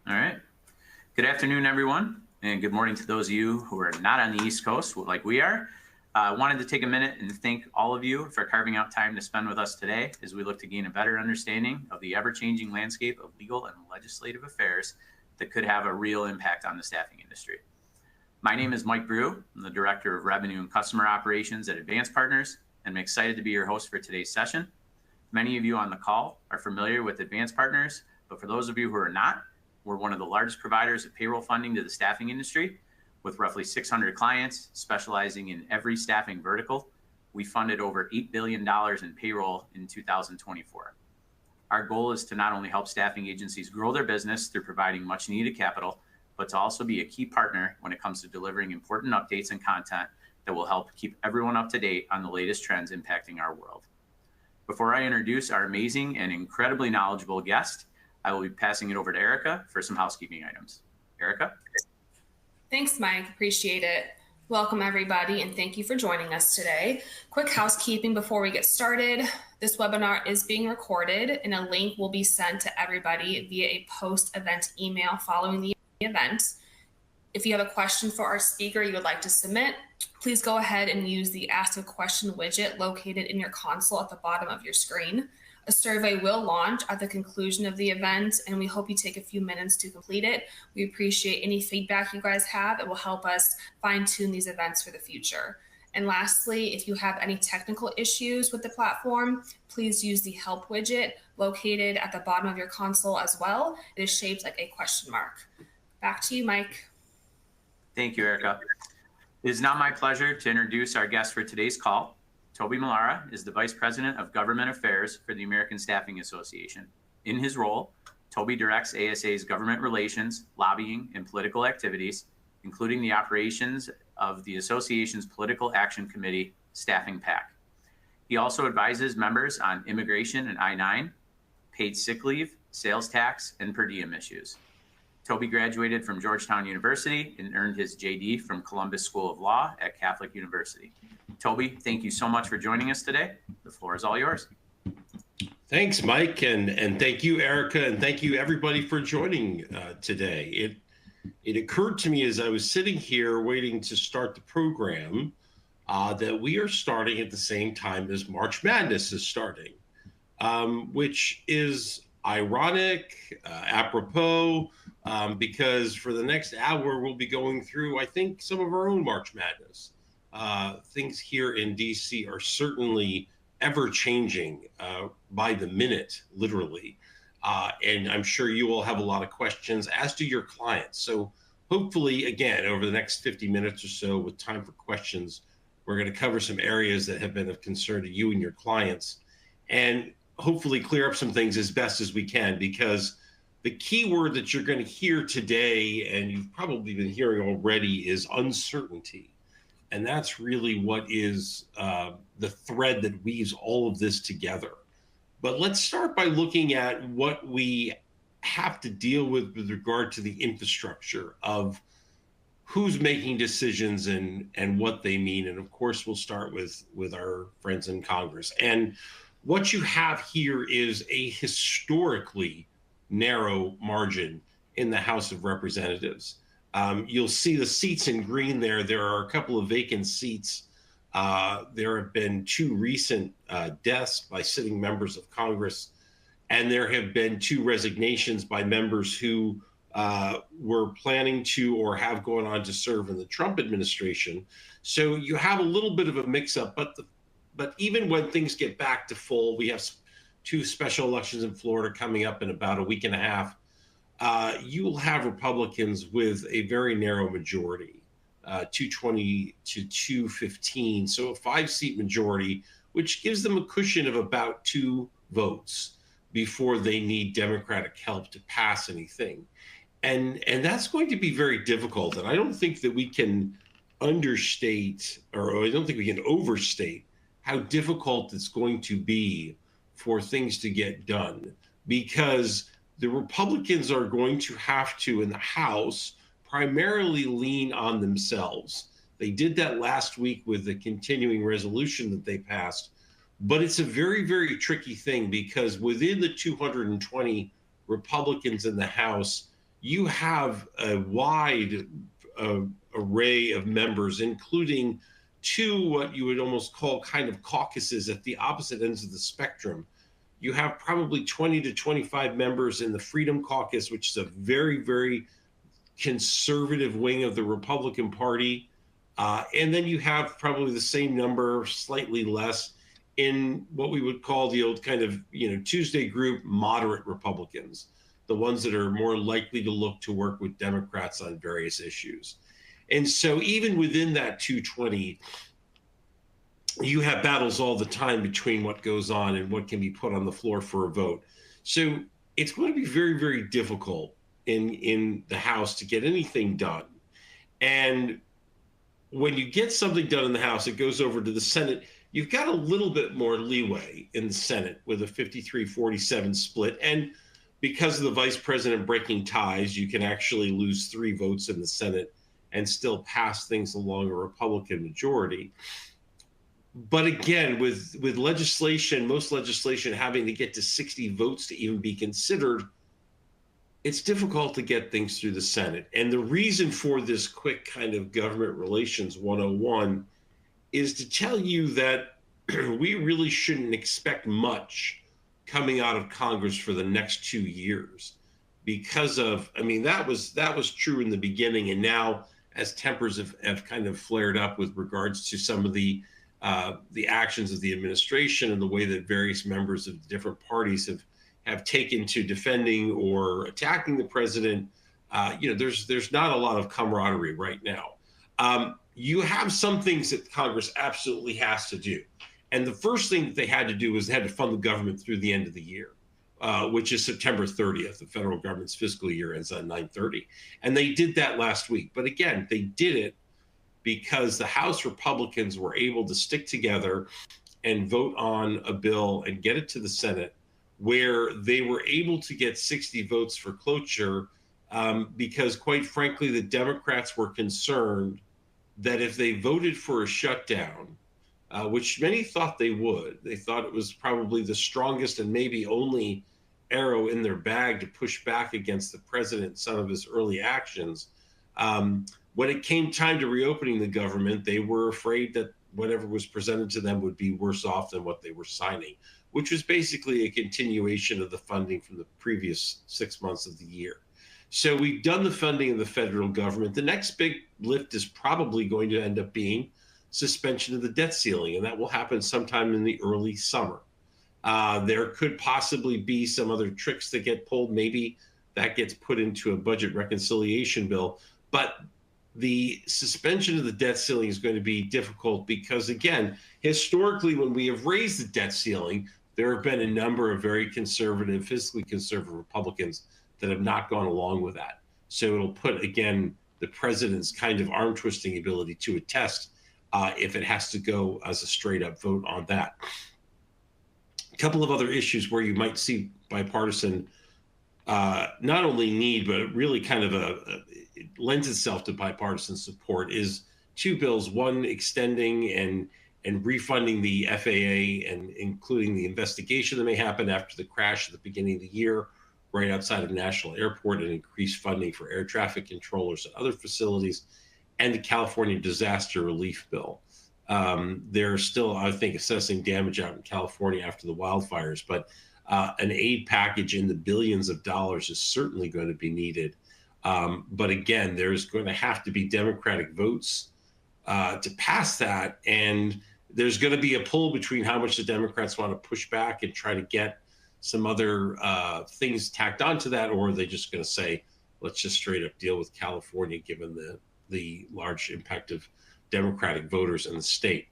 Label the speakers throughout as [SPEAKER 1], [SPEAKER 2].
[SPEAKER 1] All right. Good afternoon, everyone, and good morning to those of you who are not on the East Coast like we are. I wanted to take a minute and thank all of you for carving out time to spend with us today as we look to gain a better understanding of the ever-changing landscape of legal and legislative affairs that could have a real impact on the staffing industry. My name is Mike Brew. I'm the Director of Revenue and Customer Operations at Advance Partners, and I'm excited to be your host for today's session. Many of you on the call are familiar with Advance Partners, but for those of you who are not, we're one of the largest providers of payroll funding to the staffing industry. With roughly 600 clients specializing in every staffing vertical, we funded over $8 billion in payroll in 2024. Our goal is to not only help staffing agencies grow their business through providing much needed capital, but to also be a key partner when it comes to delivering important updates and content that will help keep everyone up to date on the latest trends impacting our world. Before I introduce our amazing and incredibly knowledgeable guest, I will be passing it over to Erica for some housekeeping items. Erica?
[SPEAKER 2] Thanks, Mike. Appreciate it. Welcome, everybody, and thank you for joining us today. Quick housekeeping before we get started. This webinar is being recorded, and a link will be sent to everybody via a post-event email following the event. If you have a question for our speaker you would like to submit, please go ahead and use the Ask a Question widget located in your console at the bottom of your screen. A survey will launch at the conclusion of the event, and we hope you take a few minutes to complete it. We appreciate any feedback you guys have. It will help us fine-tune these events for the future. And lastly, if you have any technical issues with the platform, please use the help widget located at the bottom of your console as well. It is shaped like a question mark. Back to you, Mike.
[SPEAKER 1] Thank you, Erica. It is now my pleasure to introduce our guest for today's call. Toby Malara is the Vice President of Government Affairs for the American Staffing Association. In his role, Toby directs ASA's government relations, lobbying, and political activities, including the operations of the association's Political Action Committee, Staffing PAC. He also advises members on immigration and I-9, paid sick leave, sales tax, and per diem issues. Toby graduated from Georgetown University and earned his JD from Columbus School of Law at Catholic University. Toby, thank you so much for joining us today. The floor is all yours.
[SPEAKER 3] Thanks, Mike, and thank you, Erica, and thank you, everybody, for joining today. It occurred to me as I was sitting here waiting to start the program that we are starting at the same time as March Madness is starting, which is ironic, apropos, because for the next hour, we'll be going through, I think, some of our own March Madness. Things here in DC are certainly ever changing by the minute, literally. And I'm sure you will have a lot of questions, as do your clients. So hopefully, again, over the next 50 minutes or so with time for questions, we're going to cover some areas that have been of concern to you and your clients, and hopefully clear up some things as best as we can, because the key word that you're going to hear today, and you've probably been hearing already, is uncertainty. And that's really what is the thread that weaves all of this together. But let's start by looking at what we have to deal with regard to the infrastructure of who's making decisions and what they mean. And of course, we'll start with our friends in Congress. And what you have here is a historically narrow margin in the House of Representatives. You'll see the seats in green there. There are a couple of vacant seats. There have been two recent deaths by sitting members of Congress, and there have been two resignations by members who were planning to or have gone on to serve in the Trump administration. So you have a little bit of a mix-up, but even when things get back to full, we have two special elections in Florida coming up in about a week and a half. You will have Republicans with a very narrow majority, 220 to 215, so a 5-seat majority, which gives them a cushion of about 2 votes before they need Democratic help to pass anything. And that's going to be very difficult. And I don't think that we can understate, or I don't think we can overstate how difficult it's going to be for things to get done, because the Republicans are going to have to, in the House, primarily lean on themselves. They did that last week with the continuing resolution that they passed, but it's a very, very tricky thing, because within the 220 Republicans in the House, you have a wide array of members, including two what you would almost call kind of caucuses at the opposite ends of the spectrum. You have probably 20 to 25 members in the Freedom Caucus, which is a very, very conservative wing of the Republican Party. And then you have probably the same number, slightly less, in what we would call the old kind of, Tuesday group, moderate Republicans, the ones that are more likely to look to work with Democrats on various issues. And so even within that 220, you have battles all the time between what goes on and what can be put on the floor for a vote. So it's going to be very, very difficult in the House to get anything done. And when you get something done in the House, it goes over to the Senate. You've got a little bit more leeway in the Senate with a 53-47 split. And because of the vice president breaking ties, you can actually lose 3 votes in the Senate and still pass things along a Republican majority. But again, with legislation, most legislation having to get to 60 votes to even be considered, it's difficult to get things through the Senate. And the reason for this quick kind of government relations 101 is to tell you that we really shouldn't expect much coming out of Congress for the next 2 years because of, that was true in the beginning. And now as tempers have kind of flared up with regards to some of the actions of the administration and the way that various members of different parties have taken to defending or attacking the president, there's not a lot of camaraderie right now. You have some things that Congress absolutely has to do. And the first thing that they had to do was they had to fund the government through the end of the year, which is September 30th. The federal government's fiscal year ends on 9/30. And they did that last week. But again, they did it because the House Republicans were able to stick together and vote on a bill and get it to the Senate, where they were able to get 60 votes for cloture because, quite frankly, the Democrats were concerned that if they voted for a shutdown, which many thought they would, they thought it was probably the strongest and maybe only arrow in their bag to push back against the president and some of his early actions. When it came time to reopening the government, they were afraid that whatever was presented to them would be worse off than what they were signing, which was basically a continuation of the funding from the previous 6 months of the year. So we've done the funding of the federal government. The next big lift is probably going to end up being suspension of the debt ceiling, and that will happen sometime in the early summer. There could possibly be some other tricks that get pulled. Maybe that gets put into a budget reconciliation bill. But the suspension of the debt ceiling is going to be difficult because, again, historically, when we have raised the debt ceiling, there have been a number of very conservative, fiscally conservative Republicans that have not gone along with that. So it'll put, again, the president's kind of arm twisting ability to a test if it has to go as a straight up vote on that. A couple of other issues where you might see bipartisan not only need, but really kind of it lends itself to bipartisan support is 2 bills, one extending and refunding the FAA and including the investigation that may happen after the crash at the beginning of the year right outside of National Airport, and increased funding for air traffic controllers and other facilities, and the California disaster relief bill. They're still, I think, assessing damage out in California after the wildfires, but an aid package in the billions of dollars is certainly going to be needed. But again, there's going to have to be Democratic votes to pass that. And there's going to be a pull between how much the Democrats want to push back and try to get some other things tacked onto that, or are they just going to say, let's just straight up deal with California, given the large impact of Democratic voters in the state.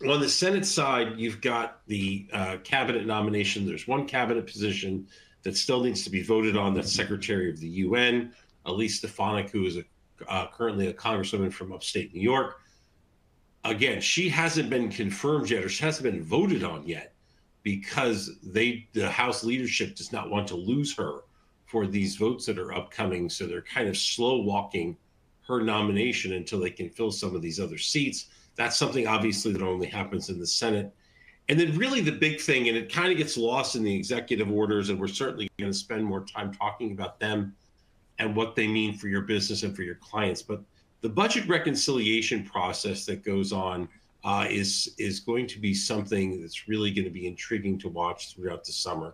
[SPEAKER 3] On the Senate side, you've got the cabinet nomination. There's one cabinet position that still needs to be voted on. That's Secretary of the UN, Elise Stefanik, who is currently a congresswoman from upstate New York. Again, she hasn't been confirmed yet, or she hasn't been voted on yet, because the House leadership does not want to lose her for these votes that are upcoming. So they're kind of slow walking her nomination until they can fill some of these other seats. That's something obviously that only happens in the Senate. And then really the big thing, and it kind of gets lost in the executive orders, and we're certainly going to spend more time talking about them and what they mean for your business and for your clients. But the budget reconciliation process that goes on is going to be something that's really going to be intriguing to watch throughout the summer.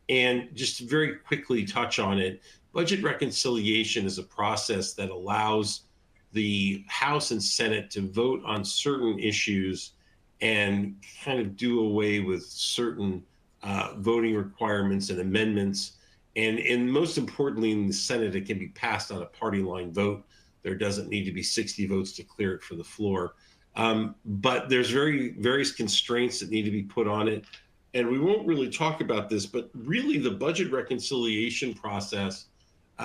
[SPEAKER 3] And just to very quickly touch on it, budget reconciliation is a process that allows the House and Senate to vote on certain issues and kind of do away with certain voting requirements and amendments. And most importantly, in the Senate, it can be passed on a party line vote. There doesn't need to be 60 votes to clear it for the floor. But there's various constraints that need to be put on it. And we won't really talk about this, but really the budget reconciliation process,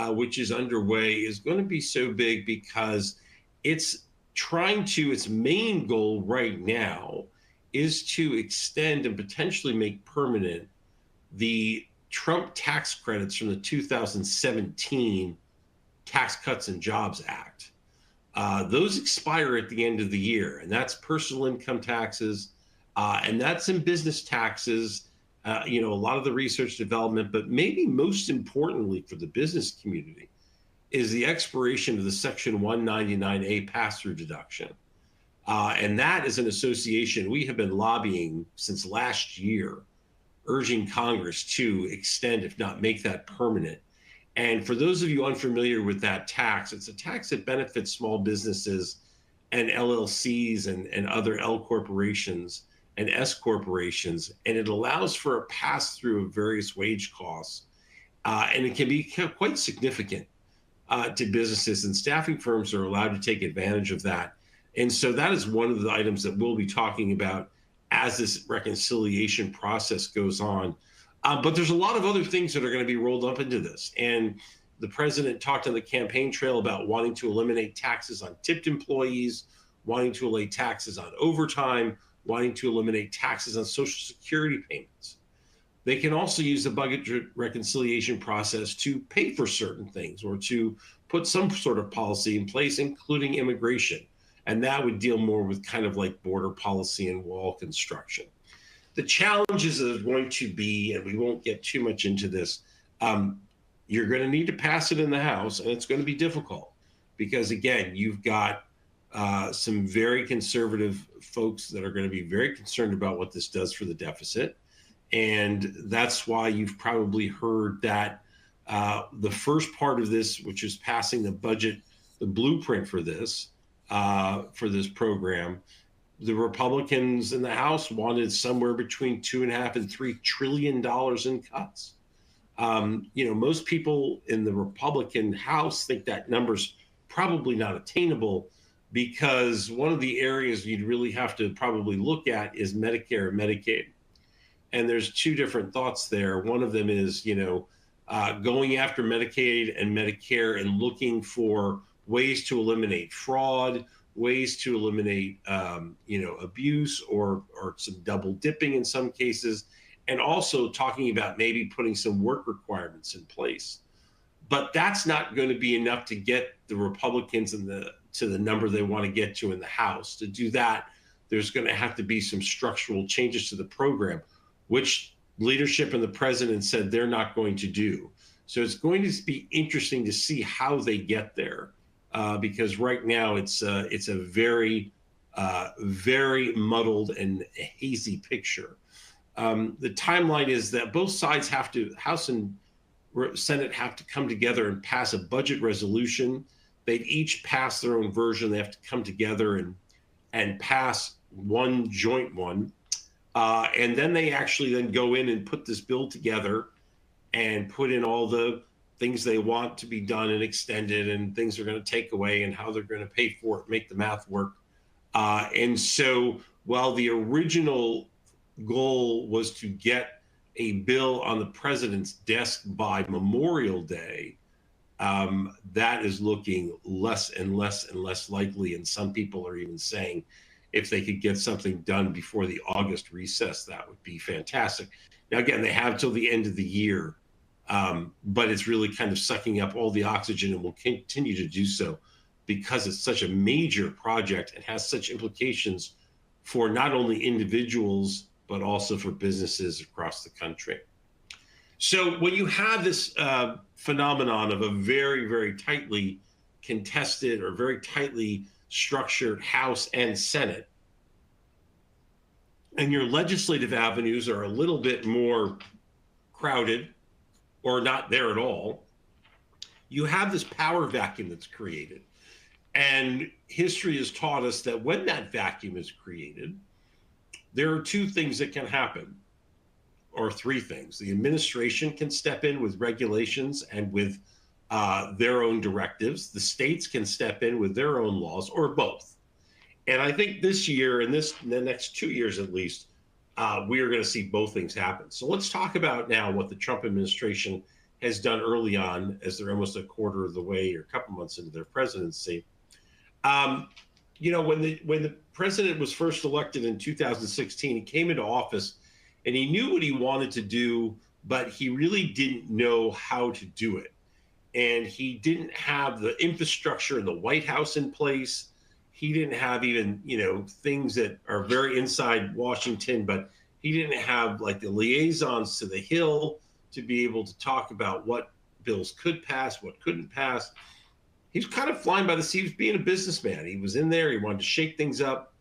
[SPEAKER 3] which is underway, is going to be so big because its main goal right now is to extend and potentially make permanent the Trump tax credits from the 2017 Tax Cuts and Jobs Act. Those expire at the end of the year, and that's personal income taxes, and that's in business taxes, a lot of the research development, but maybe most importantly for the business community is the expiration of the Section 199A pass-through deduction. And that is an association we have been lobbying since last year, urging Congress to extend, if not make that permanent. And for those of you unfamiliar with that tax, it's a tax that benefits small businesses and LLCs and other L corporations and S corporations, and it allows for a pass-through of various wage costs, and it can be quite significant to businesses, and staffing firms are allowed to take advantage of that. And so that is one of the items that we'll be talking about as this reconciliation process goes on. But there's a lot of other things that are going to be rolled up into this. And the president talked on the campaign trail about wanting to eliminate taxes on tipped employees, wanting to eliminate taxes on overtime, wanting to eliminate taxes on Social Security payments. They can also use the budget reconciliation process to pay for certain things or to put some sort of policy in place, including immigration. And that would deal more with kind of like border policy and wall construction. The challenges are going to be, and we won't get too much into this, you're going to need to pass it in the House, and it's going to be difficult because, again, you've got some very conservative folks that are going to be very concerned about what this does for the deficit. And that's why you've probably heard that the first part of this, which is passing the budget, the blueprint for this program, the Republicans in the House wanted somewhere between $2.5 and $3 trillion in cuts. Most people in the Republican House think that number's probably not attainable because one of the areas you'd really have to probably look at is Medicare and Medicaid. And there's two different thoughts there. One of them is, going after Medicaid and Medicare and looking for ways to eliminate fraud, ways to eliminate, abuse or some double dipping in some cases, and also talking about maybe putting some work requirements in place. But that's not going to be enough to get the Republicans to the number they want to get to in the House. To do that, there's going to have to be some structural changes to the program, which leadership and the president said they're not going to do. So it's going to be interesting to see how they get there. Because right now it's a very, very muddled and hazy picture. The timeline is that both sides House and Senate have to come together and pass a budget resolution. They'd each pass their own version. They have to come together and pass one joint one. And then they actually then go in and put this bill together and put in all the things they want to be done and extended and things they're going to take away and how they're going to pay for it, make the math work. And so while the original goal was to get a bill on the president's desk by Memorial Day, that is looking less and less and less likely. And some people are even saying if they could get something done before the August recess, that would be fantastic. Now, again, they have till the end of the year. But it's really kind of sucking up all the oxygen and will continue to do so because it's such a major project and has such implications for not only individuals but also for businesses across the country. So when you have this phenomenon of a very, very tightly contested or very tightly structured House and Senate, and your legislative avenues are a little bit more crowded or not there at all, you have this power vacuum that's created. And history has taught us that when that vacuum is created, there are two things that can happen, or three things. The administration can step in with regulations and with their own directives. The states can step in with their own laws, or both. And I think this year, and the next 2 years at least, we are going to see both things happen. So let's talk about now what the Trump administration has done early on, as they're almost a quarter of the way or a couple months into their presidency. You know, when the president was first elected in 2016, he came into office and he knew what he wanted to do, but he really didn't know how to do it. And he didn't have the infrastructure in the White House in place. He didn't have even, you know, things that are very inside Washington, but he didn't have like the liaisons to the Hill to be able to talk about what bills could pass, what couldn't pass. He was kind of flying by the seat. He was being a businessman. He was in there. He wanted to shake things up.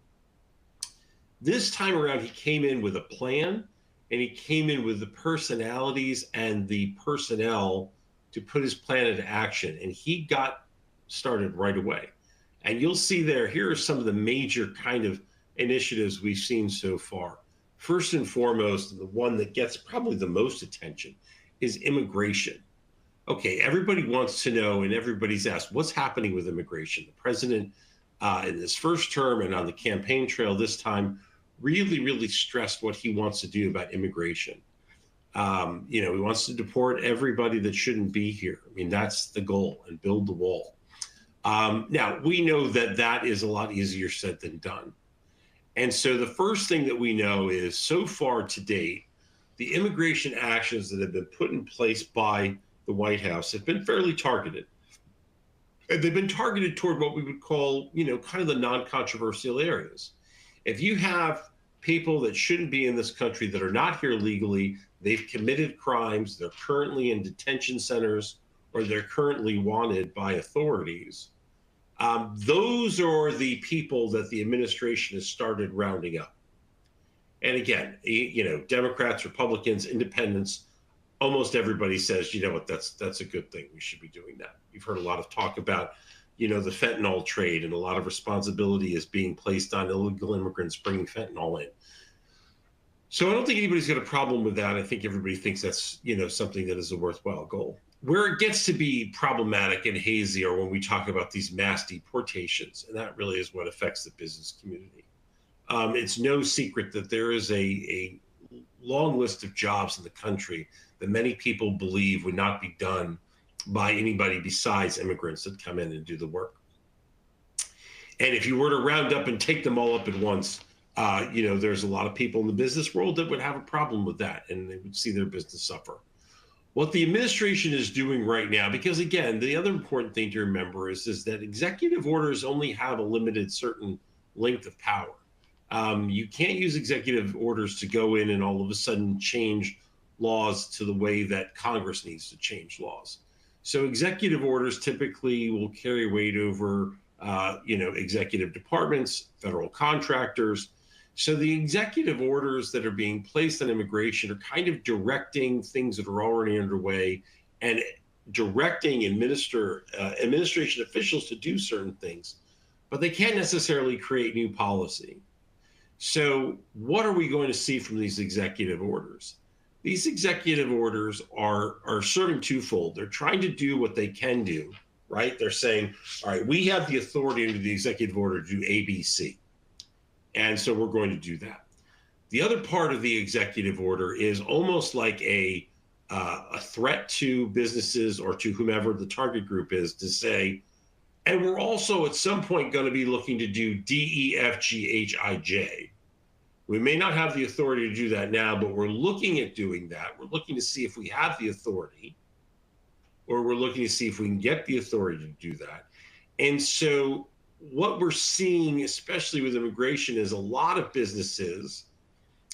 [SPEAKER 3] This time around, he came in with a plan, and he came in with the personalities and the personnel to put his plan into action. And he got started right away. And you'll see there, here are some of the major kind of initiatives we've seen so far. First and foremost, the one that gets probably the most attention is immigration. Okay, everybody wants to know, and everybody's asked, what's happening with immigration? The president, in his first term and on the campaign trail this time, really stressed what he wants to do about immigration. You know, he wants to deport everybody that shouldn't be here. I mean, that's the goal, and build the wall. Now, we know that that is a lot easier said than done. And so the first thing that we know is, so far to date, the immigration actions that have been put in place by the White House have been fairly targeted. And they've been targeted toward what we would call, you know, kind of the non-controversial areas. If you have people that shouldn't be in this country that are not here legally, they've committed crimes, they're currently in detention centers, or they're currently wanted by authorities, those are the people that the administration has started rounding up. And again, you know, Democrats, Republicans, independents, almost everybody says, you know what, that's a good thing. We should be doing that. You've heard a lot of talk about, you know, the fentanyl trade, and a lot of responsibility is being placed on illegal immigrants bringing fentanyl in. So I don't think anybody's got a problem with that. I think everybody thinks that's, you know, something that is a worthwhile goal. Where it gets to be problematic and hazy are when we talk about these mass deportations, and that really is what affects the business community. It's no secret that there is a long list of jobs in the country that many people believe would not be done by anybody besides immigrants that come in and do the work. And if you were to round up and take them all up at once, you know, there's a lot of people in the business world that would have a problem with that, and they would see their business suffer. What the administration is doing right now, because again, the other important thing to remember is that executive orders only have a limited certain length of power. You can't use executive orders to go in and all of a sudden change laws to the way that Congress needs to change laws. So executive orders typically will carry weight over, you know, executive departments, federal contractors. So the executive orders that are being placed on immigration are kind of directing things that are already underway and directing administration officials to do certain things, but they can't necessarily create new policy. So what are we going to see from these executive orders? These executive orders are serving twofold. They're trying to do what they can do, right? They're saying, all right, we have the authority under the executive order to do A, B, C. And so we're going to do that. The other part of the executive order is almost like a threat to businesses or to whomever the target group is, to say, and we're also at some point going to be looking to do D, E, F, G, H, I, J. We may not have the authority to do that now, but we're looking at doing that. We're looking to see if we have the authority, or we're looking to see if we can get the authority to do that. And so what we're seeing, especially with immigration, is a lot of businesses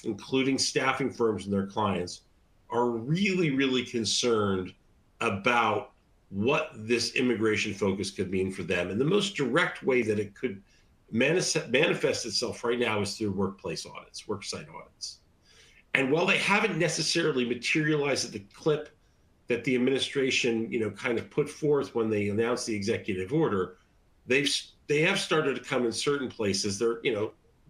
[SPEAKER 3] including staffing firms and their clients, are really, really concerned about what this immigration focus could mean for them. And the most direct way that it could manifest itself right now is through workplace audits, worksite audits. And while they haven't necessarily materialized at the clip that the administration, kind of put forth when they announced the executive order, they have started to come in certain places. They're,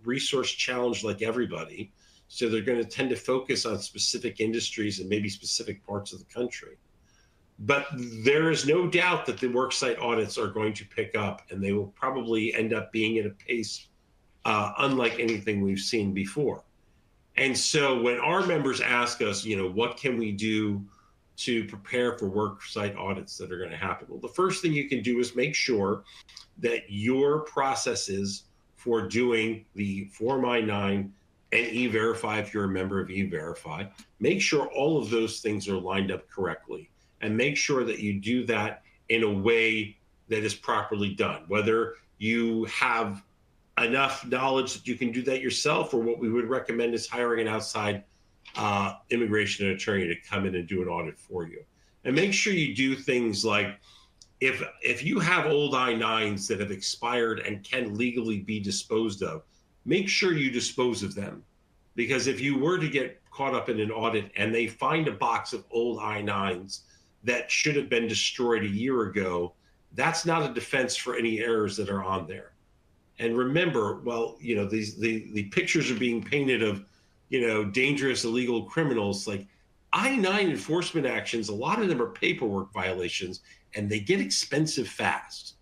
[SPEAKER 3] resource challenged like everybody. So they're going to tend to focus on specific industries and maybe specific parts of the country. But there is no doubt that the worksite audits are going to pick up, and they will probably end up being at a pace unlike anything we've seen before. And so when our members ask us, what can we do to prepare for worksite audits that are going to happen? Well, the first thing you can do is make sure that your processes for doing the Form I-9 and E-Verify, if you're a member of E-Verify, make sure all of those things are lined up correctly, and make sure that you do that in a way that is properly done. Whether you have enough knowledge that you can do that yourself, or what we would recommend is hiring an outside immigration attorney to come in and do an audit for you. And make sure you do things like, if you have old I-9s that have expired and can legally be disposed of, make sure you dispose of them. Because if you were to get caught up in an audit and they find a box of old I-9s that should have been destroyed a year ago, that's not a defense for any errors that are on there. And remember, the pictures are being painted of, dangerous illegal criminals. Like I-9 enforcement actions, a lot of them are paperwork violations, and they get expensive fast.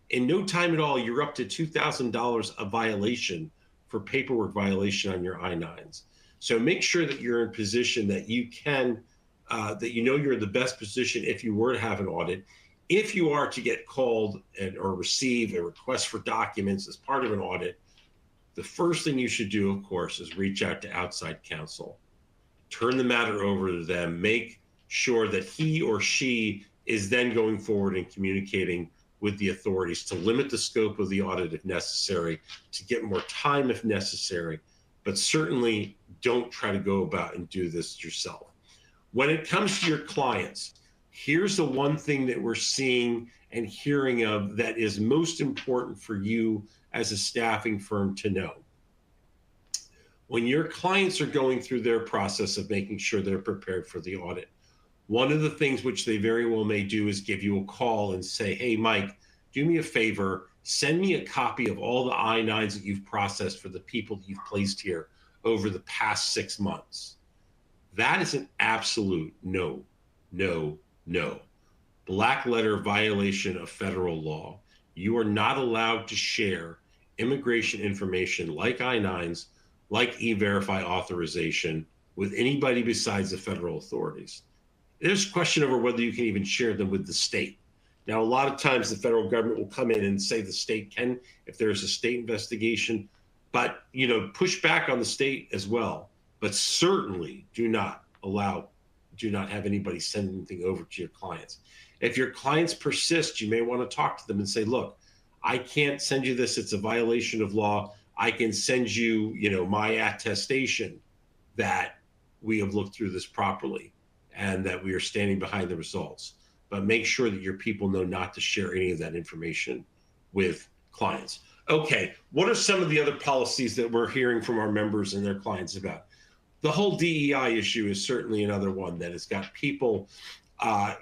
[SPEAKER 3] In no time at all, you're up to $2,000 a violation for paperwork violation on your I-9s. So make sure that you're in position that you can, you're in the best position if you were to have an audit. If you are to get called or receive a request for documents as part of an audit, the first thing you should do, of course, is reach out to outside counsel. Turn the matter over to them. Make sure that he or she is then going forward and communicating with the authorities to limit the scope of the audit if necessary, to get more time if necessary, but certainly don't try to go about and do this yourself. When it comes to your clients, here's the one thing that we're seeing and hearing of that is most important for you as a staffing firm to know. When your clients are going through their process of making sure they're prepared for the audit, one of the things which they very well may do is give you a call and say, hey, Mike, do me a favor, send me a copy of all the I-9s that you've processed for the people that you've placed here over the past 6 months. That is an absolute no. Black letter violation of federal law. You are not allowed to share immigration information like I-9s, like E-Verify authorization with anybody besides the federal authorities. There's a question over whether you can even share them with the state. Now, a lot of times the federal government will come in and say the state can if there's a state investigation, but push back on the state as well. But certainly do not have anybody send anything over to your clients. If your clients persist, you may want to talk to them and say, look, I can't send you this. It's a violation of law. I can send you, my attestation that we have looked through this properly and that we are standing behind the results. But make sure that your people know not to share any of that information with clients. Okay, what are some of the other policies that we're hearing from our members and their clients about? The whole DEI issue is certainly another one that has got people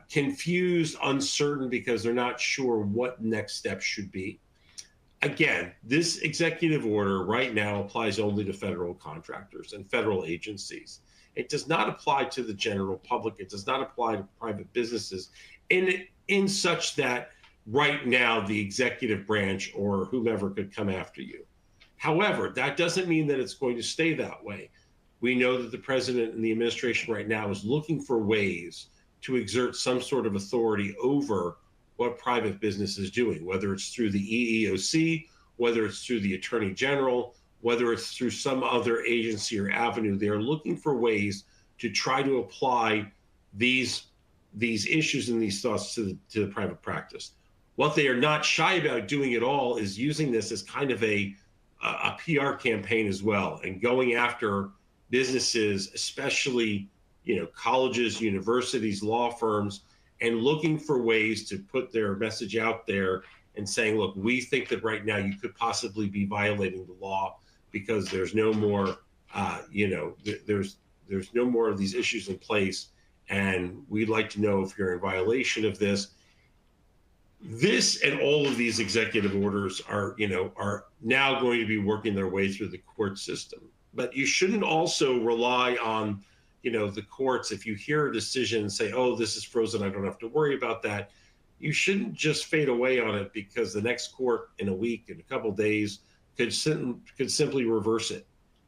[SPEAKER 3] confused, uncertain, because they're not sure what next steps should be. Again, this executive order right now applies only to federal contractors and federal agencies. It does not apply to the general public. It does not apply to private businesses in such that right now the executive branch or whomever could come after you. However, that doesn't mean that it's going to stay that way. We know that the president and the administration right now is looking for ways to exert some sort of authority over what private business is doing, whether it's through the EEOC, whether it's through the Attorney General, whether it's through some other agency or avenue. They are looking for ways to try to apply these issues and these thoughts to the private practice. What they are not shy about doing at all is using this as kind of a PR campaign as well, and going after businesses, especially, colleges, universities, law firms, and looking for ways to put their message out there and saying, look, we think that right now you could possibly be violating the law because there's no more, there's no more of these issues in place. And we'd like to know if you're in violation of this. This and all of these executive orders are now going to be working their way through the court system. But you shouldn't also rely on, the courts. If you hear a decision and say, oh, this is frozen, I don't have to worry about that. You shouldn't just fade away on it because the next court in a week, in a couple of days, could simply reverse it.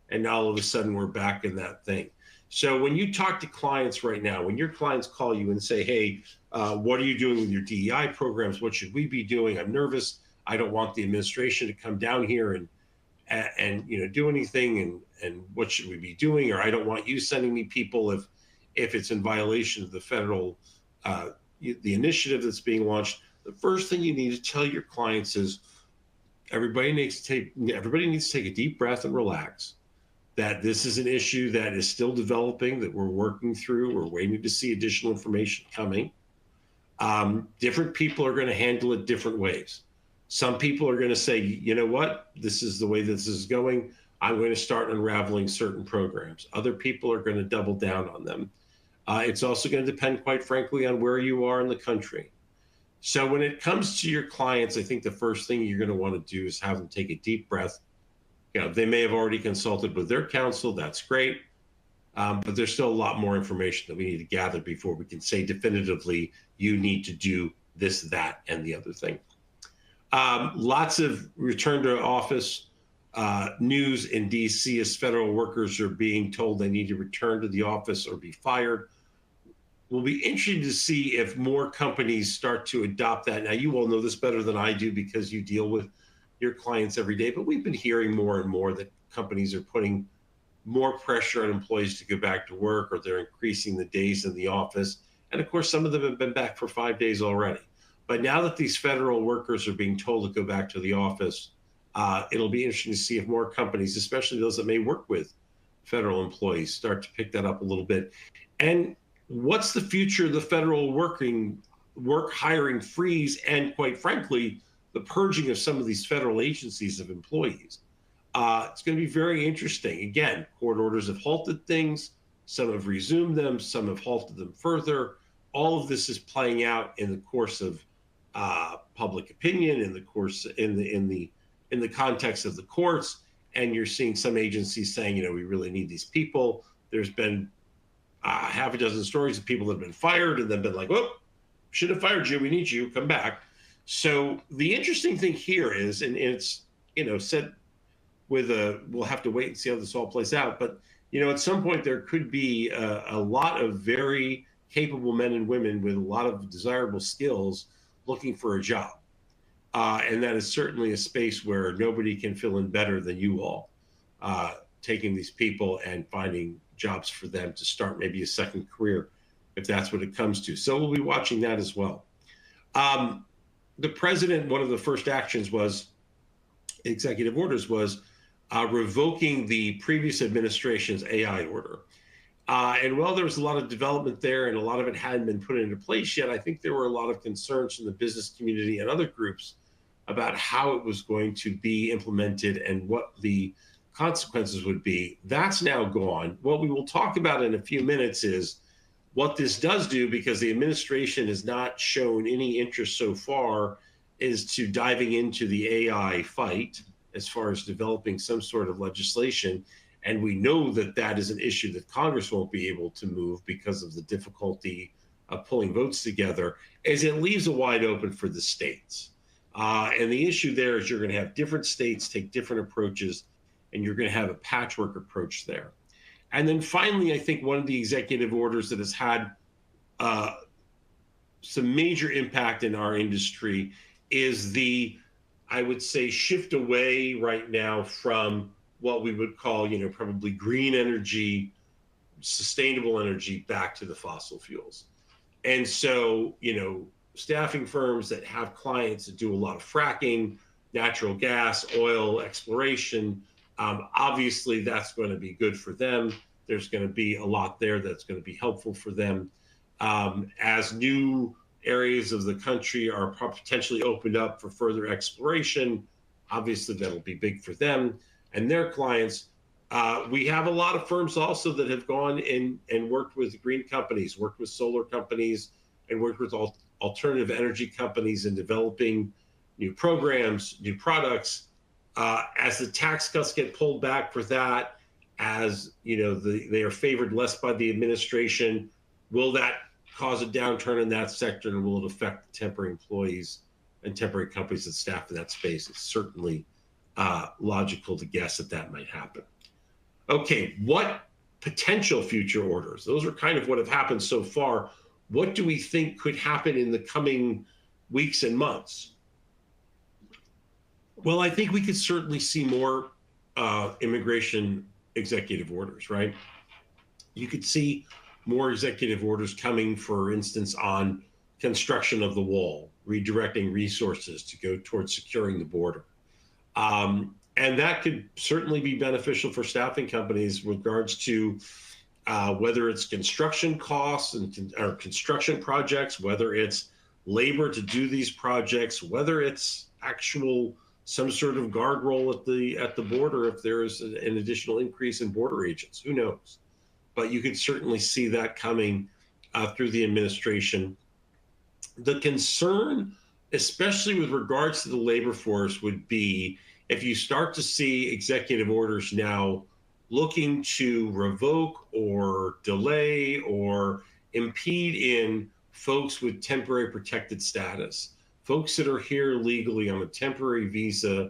[SPEAKER 3] And now all of a sudden we're back in that thing. So when you talk to clients right now, when your clients call you and say, hey, what are you doing with your DEI programs? What should we be doing? I'm nervous. I don't want the administration to come down here and do anything. And what should we be doing? Or I don't want you sending me people if it's in violation of the federal, the initiative that's being launched. The first thing you need to tell your clients is everybody needs to take a deep breath and relax. That this is an issue that is still developing, that we're working through. We're waiting to see additional information coming. Different people are going to handle it different ways. Some people are going to say, you know what, this is the way this is going. I'm going to start unraveling certain programs. Other people are going to double down on them. It's also going to depend, quite frankly, on where you are in the country. So when it comes to your clients, I think the first thing you're going to want to do is have them take a deep breath. They may have already consulted with their counsel. That's great. But there's still a lot more information that we need to gather before we can say definitively, you need to do this, that, and the other thing. Lots of return to office news in DC as federal workers are being told they need to return to the office or be fired. We'll be interested to see if more companies start to adopt that. Now, you all know this better than I do because you deal with your clients every day, but we've been hearing more and more that companies are putting more pressure on employees to go back to work, or they're increasing the days in the office. And of course, some of them have been back for 5 days already. But now that these federal workers are being told to go back to the office, it'll be interesting to see if more companies, especially those that may work with federal employees, start to pick that up a little bit. And what's the future of the federal work hiring freeze, and quite frankly, the purging of some of these federal agencies of employees? It's going to be very interesting. Again, court orders have halted things. Some have resumed them. Some have halted them further. All of this is playing out in the course of public opinion, in the context of the courts. And you're seeing some agencies saying, we really need these people. There's been half a dozen stories of people that have been fired and then been like, oh, should have fired you. We need you. Come back. So the interesting thing here is, and it's, said with we'll have to wait and see how this all plays out. But, at some point there could be a lot of very capable men and women with a lot of desirable skills looking for a job. And that is certainly a space where nobody can fill in better than you all, taking these people and finding jobs for them to start maybe a second career, if that's what it comes to. So we'll be watching that as well. The president, one of the first actions was, executive orders, was revoking the previous administration's AI order. And while there was a lot of development there and a lot of it hadn't been put into place yet, I think there were a lot of concerns from the business community and other groups about how it was going to be implemented and what the consequences would be. That's now gone. What we will talk about in a few minutes is what this does do, because the administration has not shown any interest so far, is to diving into the AI fight as far as developing some sort of legislation. And we know that that is an issue that Congress won't be able to move because of the difficulty of pulling votes together, as it leaves it wide open for the states. And the issue there is you're going to have different states take different approaches, and you're going to have a patchwork approach there. And then finally, I think one of the executive orders that has had some major impact in our industry is I would say, shift away right now from what we would call, probably green energy, sustainable energy, back to the fossil fuels. And so, staffing firms that have clients that do a lot of fracking, natural gas, oil exploration, obviously that's going to be good for them. There's going to be a lot there that's going to be helpful for them. As new areas of the country are potentially opened up for further exploration, obviously that'll be big for them and their clients. We have a lot of firms also that have gone in and worked with green companies, worked with solar companies, and worked with alternative energy companies in developing new programs, new products. As the tax cuts get pulled back for that, as they are favored less by the administration, will that cause a downturn in that sector, and will it affect temporary employees and temporary companies that staff in that space? It's certainly logical to guess that might happen. Okay, what potential future orders? Those are kind of what have happened so far. What do we think could happen in the coming weeks and months? Well, I think we could certainly see more immigration executive orders, right? You could see more executive orders coming, for instance, on construction of the wall, redirecting resources to go towards securing the border. And that could certainly be beneficial for staffing companies with regards to whether it's construction costs or construction projects, whether it's labor to do these projects, whether it's actual some sort of guardrail at the border if there's an additional increase in border agents. Who knows? But you could certainly see that coming through the administration. The concern, especially with regards to the labor force, would be if you start to see executive orders now looking to revoke or delay or impede in folks with temporary protected status, folks that are here legally on a temporary visa,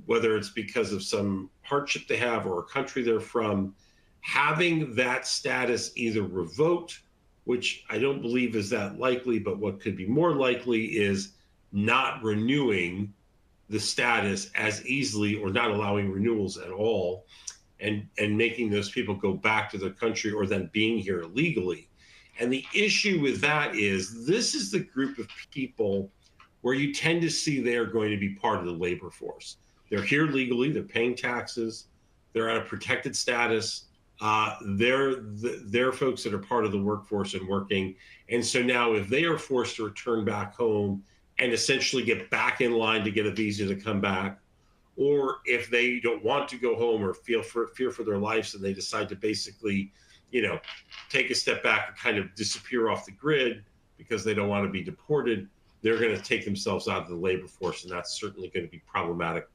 [SPEAKER 3] whether it's because of some hardship they have or a country they're from, having that status either revoked, which I don't believe is that likely, but what could be more likely is not renewing the status as easily or not allowing renewals at all, and making those people go back to their country or then being here illegally. And the issue with that is this is the group of people where you tend to see they are going to be part of the labor force. They're here legally, they're paying taxes, they're at a protected status, they're folks that are part of the workforce and working. And so now if they are forced to return back home and essentially get back in line to get a visa to come back, or if they don't want to go home or fear for their lives and they decide to basically, take a step back and kind of disappear off the grid because they don't want to be deported, they're going to take themselves out of the labor force. And that's certainly going to be problematic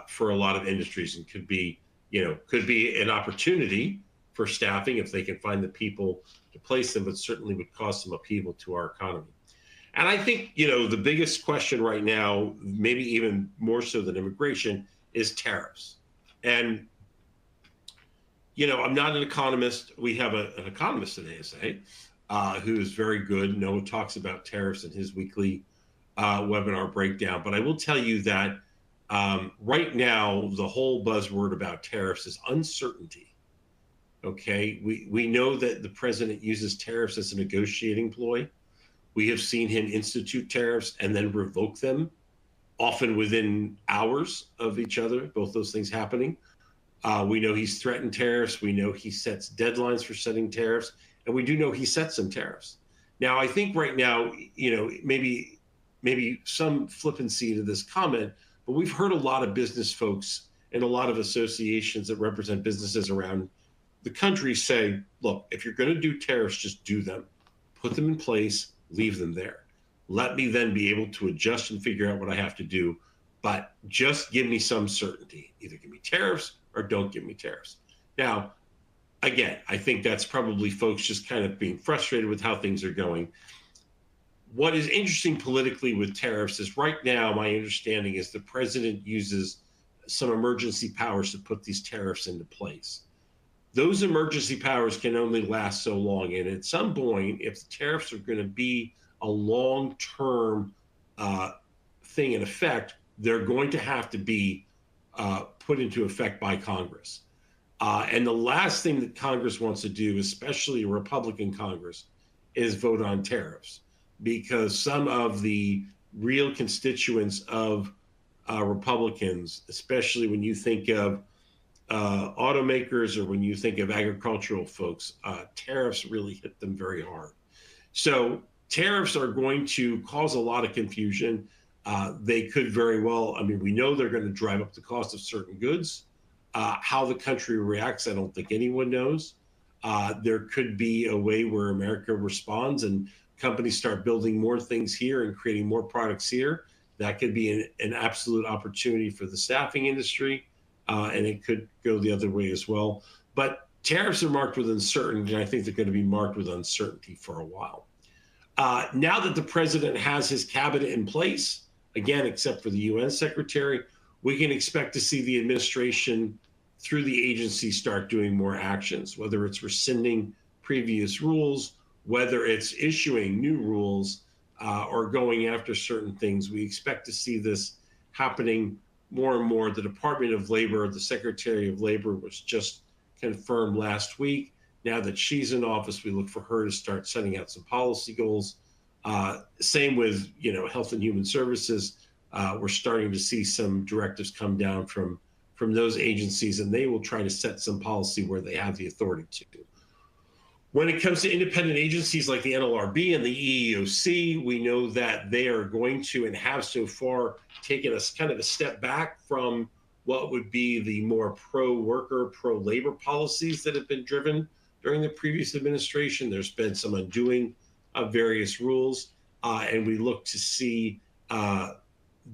[SPEAKER 3] for a lot of industries, and could be an opportunity for staffing if they can find the people to place them, but certainly would cause some upheaval to our economy. And I think, the biggest question right now, maybe even more so than immigration, is tariffs. And, I'm not an economist. We have an economist at ASA who is very good. Noah talks about tariffs in his weekly webinar breakdown. But I will tell you that right now, the whole buzzword about tariffs is uncertainty. Okay, we know that the president uses tariffs as a negotiating ploy. We have seen him institute tariffs and then revoke them, often within hours of each other, both those things happening. We know he's threatened tariffs. We know he sets deadlines for setting tariffs. And we do know he sets some tariffs. Now, I think right now, maybe some flippancy to this comment, but we've heard a lot of business folks and a lot of associations that represent businesses around the country say, look, if you're going to do tariffs, just do them. Put them in place, leave them there. Let me then be able to adjust and figure out what I have to do. But just give me some certainty. Either give me tariffs or don't give me tariffs. Now, again, I think that's probably folks just kind of being frustrated with how things are going. What is interesting politically with tariffs is right now, my understanding is the president uses some emergency powers to put these tariffs into place. Those emergency powers can only last so long. And at some point, if the tariffs are going to be a long-term thing in effect, they're going to have to be put into effect by Congress. And the last thing that Congress wants to do, especially a Republican Congress, is vote on tariffs, because some of the real constituents of Republicans, especially when you think of automakers or when you think of agricultural folks, tariffs really hit them very hard. So tariffs are going to cause a lot of confusion. They could very well, I mean, we know they're going to drive up the cost of certain goods. How the country reacts, I don't think anyone knows. There could be a way where America responds and companies start building more things here and creating more products here. That could be an absolute opportunity for the staffing industry, and it could go the other way as well. But tariffs are marked with uncertainty, and I think they're going to be marked with uncertainty for a while. Now that the president has his cabinet in place, again, except for the UN secretary, we can expect to see the administration through the agency start doing more actions, whether it's rescinding previous rules, whether it's issuing new rules, or going after certain things. We expect to see this happening more and more. The Department of Labor, the Secretary of Labor was just confirmed last week. Now that she's in office, we look for her to start setting out some policy goals. Same with, Health and Human Services. We're starting to see some directives come down from those agencies, and they will try to set some policy where they have the authority to. When it comes to independent agencies like the NLRB and the EEOC, we know that they are going to and have so far taken us kind of a step back from what would be the more pro-worker, pro-labor policies that have been driven during the previous administration. There's been some undoing of various rules, and we look to see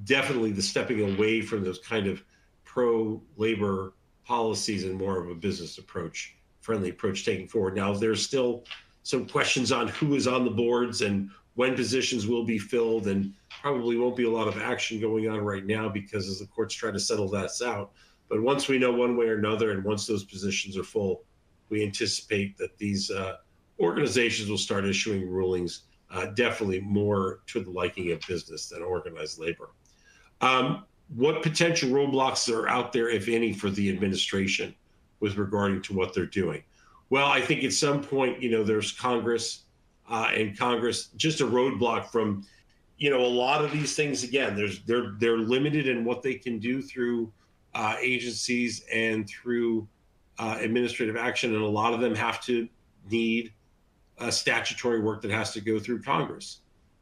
[SPEAKER 3] definitely the stepping away from those kind of pro-labor policies and more of a business approach, friendly approach taking forward. Now, there's still some questions on who is on the boards and when positions will be filled, and probably won't be a lot of action going on right now because as the courts try to settle that out. But once we know one way or another, and once those positions are full, we anticipate that these organizations will start issuing rulings definitely more to the liking of business than organized labor. What potential roadblocks are out there, if any, for the administration with regarding to what they're doing? Well, I think at some point, there's Congress, and Congress, just a roadblock from, a lot of these things. Again, they're limited in what they can do through agencies and through administrative action, and a lot of them have to need statutory work that has to go through Congress,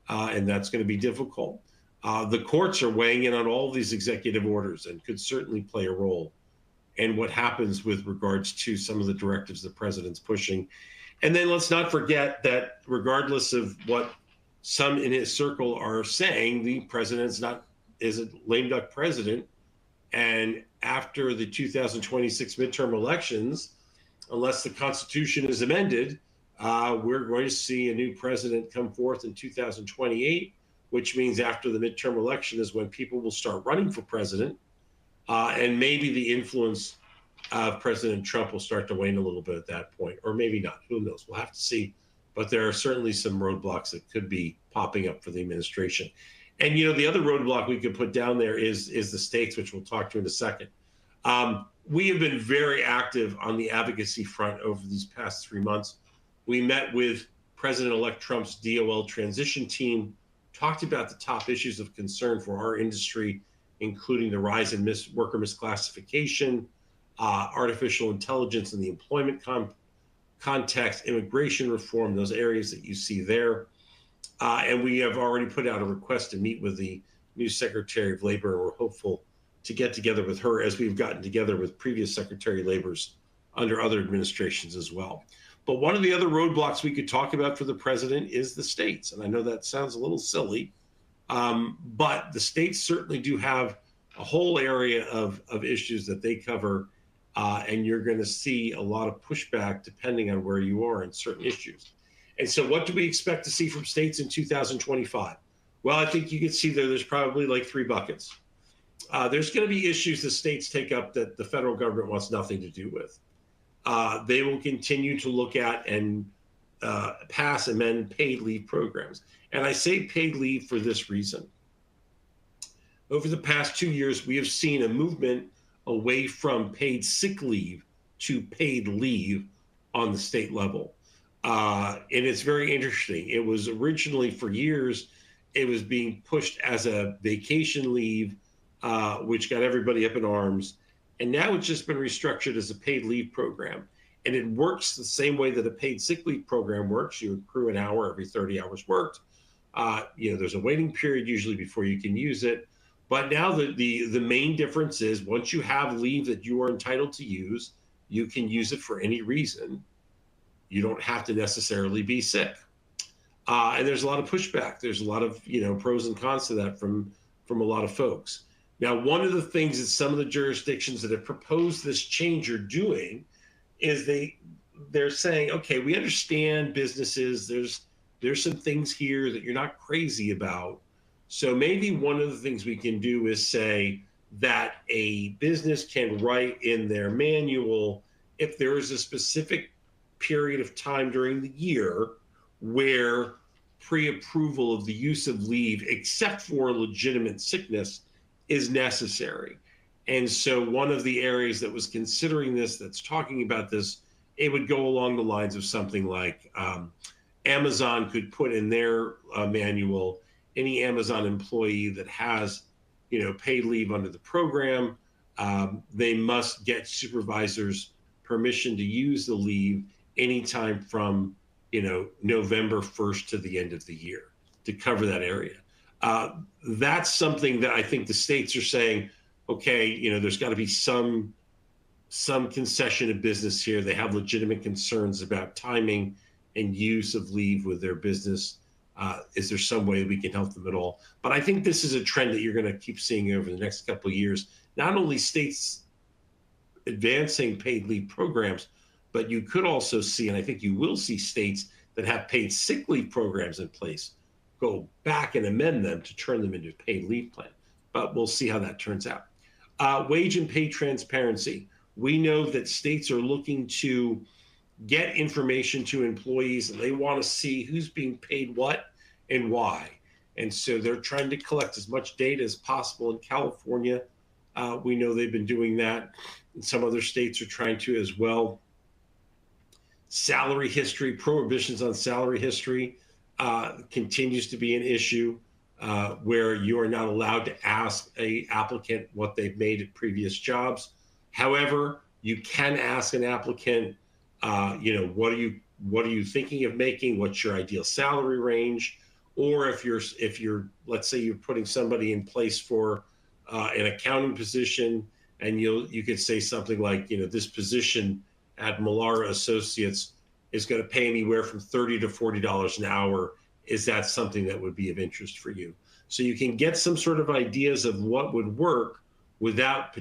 [SPEAKER 3] and that's going to be difficult. The courts are weighing in on all of these executive orders and could certainly play a role in what happens with regards to some of the directives the president's pushing. And then let's not forget that regardless of what some in his circle are saying, the president's is a lame duck president. And after the 2026 midterm elections, unless the Constitution is amended, we're going to see a new president come forth in 2028, which means after the midterm election is when people will start running for president. And maybe the influence of President Trump will start to wane a little bit at that point, or maybe not. Who knows? We'll have to see. But there are certainly some roadblocks that could be popping up for the administration. And, the other roadblock we could put down there is the states, which we'll talk to in a second. We have been very active on the advocacy front over these past 3 months. We met with President-elect Trump's DOL transition team, talked about the top issues of concern for our industry, including the rise in worker misclassification, artificial intelligence in the employment context, immigration reform, those areas that you see there. And we have already put out a request to meet with the new Secretary of Labor, and we're hopeful to get together with her as we've gotten together with previous Secretary of Labors under other administrations as well. But one of the other roadblocks we could talk about for the president is the states. And I know that sounds a little silly, but the states certainly do have a whole area of issues that they cover. And you're going to see a lot of pushback depending on where you are in certain issues. And so what do we expect to see from states in 2025? Well, I think you can see there's probably like 3 buckets. There's going to be issues the states take up that the federal government wants nothing to do with. They will continue to look at and pass and amend paid leave programs. And I say paid leave for this reason. Over the past 2 years, we have seen a movement away from paid sick leave to paid leave on the state level. And it's very interesting. It was originally, for years, it was being pushed as a vacation leave, which got everybody up in arms. And now it's just been restructured as a paid leave program. And it works the same way that a paid sick leave program works. You accrue an hour every 30 hours worked. There's a waiting period usually before you can use it. But now the main difference is once you have leave that you are entitled to use, you can use it for any reason. You don't have to necessarily be sick. And there's a lot of pushback. There's a lot of pros and cons to that from a lot of folks. Now, one of the things that some of the jurisdictions that have proposed this change are doing is they're saying, okay, we understand businesses. There's some things here that you're not crazy about. So maybe one of the things we can do is say that a business can write in their manual if there is a specific period of time during the year where pre-approval of the use of leave, except for legitimate sickness, is necessary. And so one of the areas that was considering this, that's talking about this, it would go along the lines of something like Amazon could put in their manual, any Amazon employee that has, paid leave under the program, they must get supervisors' permission to use the leave anytime from, November 1st to the end of the year to cover that area. That's something that I think the states are saying, okay, there's got to be some concession of business here. They have legitimate concerns about timing and use of leave with their business. Is there some way we can help them at all? But I think this is a trend that you're going to keep seeing over the next couple of years. Not only states advancing paid leave programs, but you could also see, and I think you will see, states that have paid sick leave programs in place go back and amend them to turn them into a paid leave plan. But we'll see how that turns out. Wage and pay transparency. We know that states are looking to get information to employees, and they want to see who's being paid what and why. And so they're trying to collect as much data as possible in California. We know they've been doing that. And some other states are trying to as well. Salary history, prohibitions on salary history continues to be an issue where you are not allowed to ask an applicant what they've made at previous jobs. However, you can ask an applicant, what are you thinking of making? What's your ideal salary range? Or if you're, let's say you're putting somebody in place for an accounting position, and you could say something like, this position at Malara Associates is going to pay anywhere from $30 to $40 an hour. Is that something that would be of interest for you? So you can get some sort of ideas of what would work without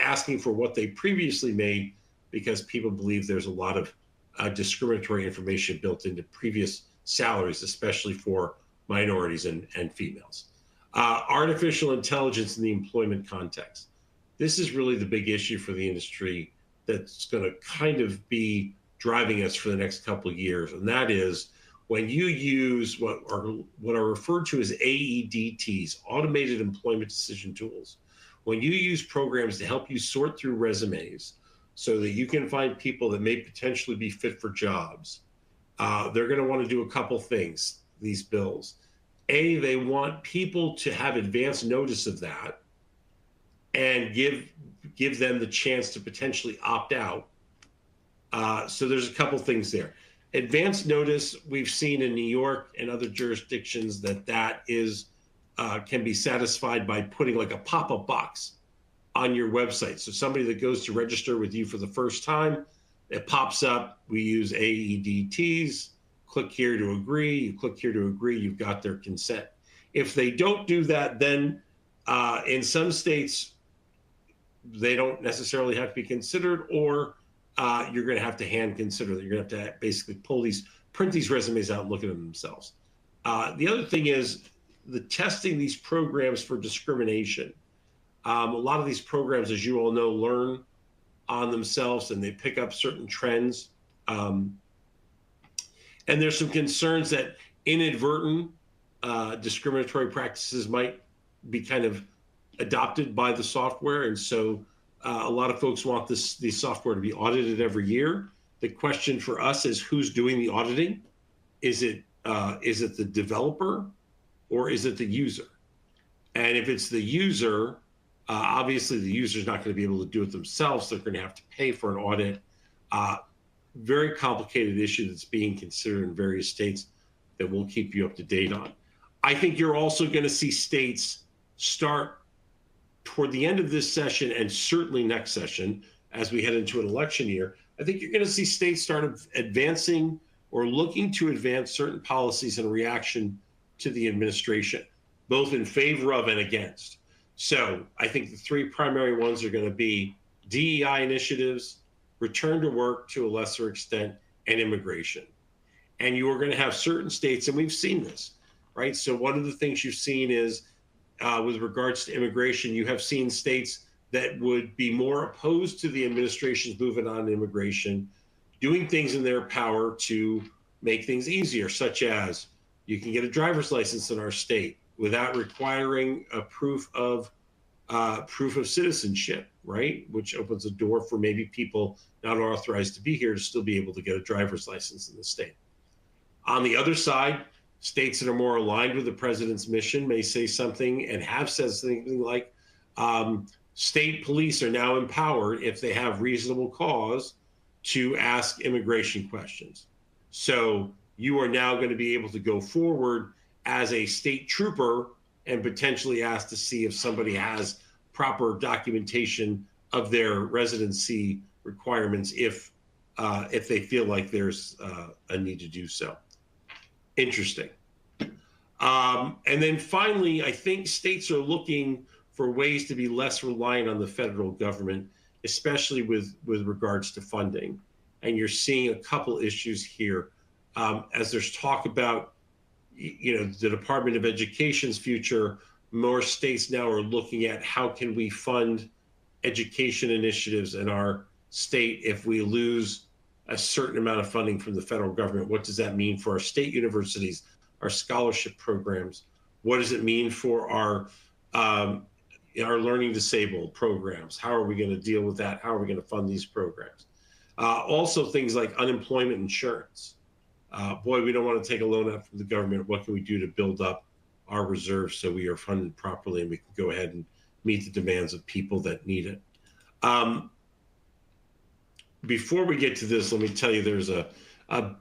[SPEAKER 3] asking for what they previously made, because people believe there's a lot of discriminatory information built into previous salaries, especially for minorities and females. Artificial intelligence in the employment context. This is really the big issue for the industry that's going to kind of be driving us for the next couple of years. And that is when you use what are referred to as AEDTs, automated employment decision tools. When you use programs to help you sort through resumes so that you can find people that may potentially be fit for jobs, they're going to want to do a couple things, these bills. A, they want people to have advance notice of that and give them the chance to potentially opt out. So there's a couple things there. Advance notice, we've seen in New York and other jurisdictions that is can be satisfied by putting like a pop-up box on your website. So somebody that goes to register with you for the first time, it pops up, we use AEDTs, click here to agree, you click here to agree, you've got their consent. If they don't do that, then in some states, they don't necessarily have to be considered, or you're going to have to hand consider that. You're going to have to basically print these resumes out and look at them themselves. The other thing is the testing these programs for discrimination. A lot of these programs, as you all know, learn on themselves and they pick up certain trends. And there's some concerns that inadvertent discriminatory practices might be kind of adopted by the software. And so a lot of folks want this software to be audited every year. The question for us is who's doing the auditing? Is it the developer or is it the user? And if it's the user, Obviously, the user's not going to be able to do it themselves. They're going to have to pay for an audit. Very complicated issue that's being considered in various states that we'll keep you up to date on. I think you're also going to see states start toward the end of this session and certainly next session as we head into an election year. I think you're going to see states start advancing or looking to advance certain policies in reaction to the administration, both in favor of and against. So I think the three primary ones are going to be DEI initiatives, return to work to a lesser extent, and immigration. And you are going to have certain states, and we've seen this, right? So one of the things you've seen is with regards to immigration, you have seen states that would be more opposed to the administration's movement on immigration, doing things in their power to make things easier, such as you can get a driver's license in our state without requiring a proof of citizenship, right? Which opens a door for maybe people not authorized to be here to still be able to get a driver's license in the state. On the other side, states that are more aligned with the president's mission may say something and have said something like, state police are now empowered if they have reasonable cause to ask immigration questions. So you are now going to be able to go forward as a state trooper and potentially ask to see if somebody has proper documentation of their residency requirements if they feel like there's a need to do so. Interesting. And then finally, I think states are looking for ways to be less reliant on the federal government, especially with regards to funding. And you're seeing a couple issues here as there's talk about, the Department of Education's future. More states now are looking at how can we fund education initiatives in our state if we lose a certain amount of funding from the federal government. What does that mean for our state universities, our scholarship programs? What does it mean for our learning disabled programs? How are we going to deal with that? How are we going to fund these programs? Also things like unemployment insurance. Boy, we don't want to take a loan out from the government. What can we do to build up our reserves so we are funded properly and we can go ahead and meet the demands of people that need it? Before we get to this, let me tell you, there's a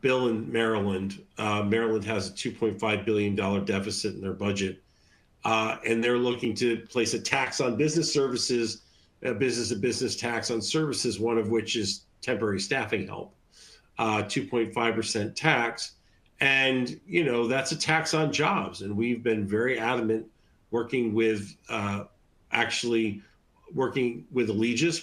[SPEAKER 3] bill in Maryland. Maryland has a $2.5 billion deficit in their budget, and they're looking to place a tax on business services, a business-to-business tax on services, one of which is temporary staffing help, 2.5% tax. And, that's a tax on jobs. And we've been very adamant working with Allegis,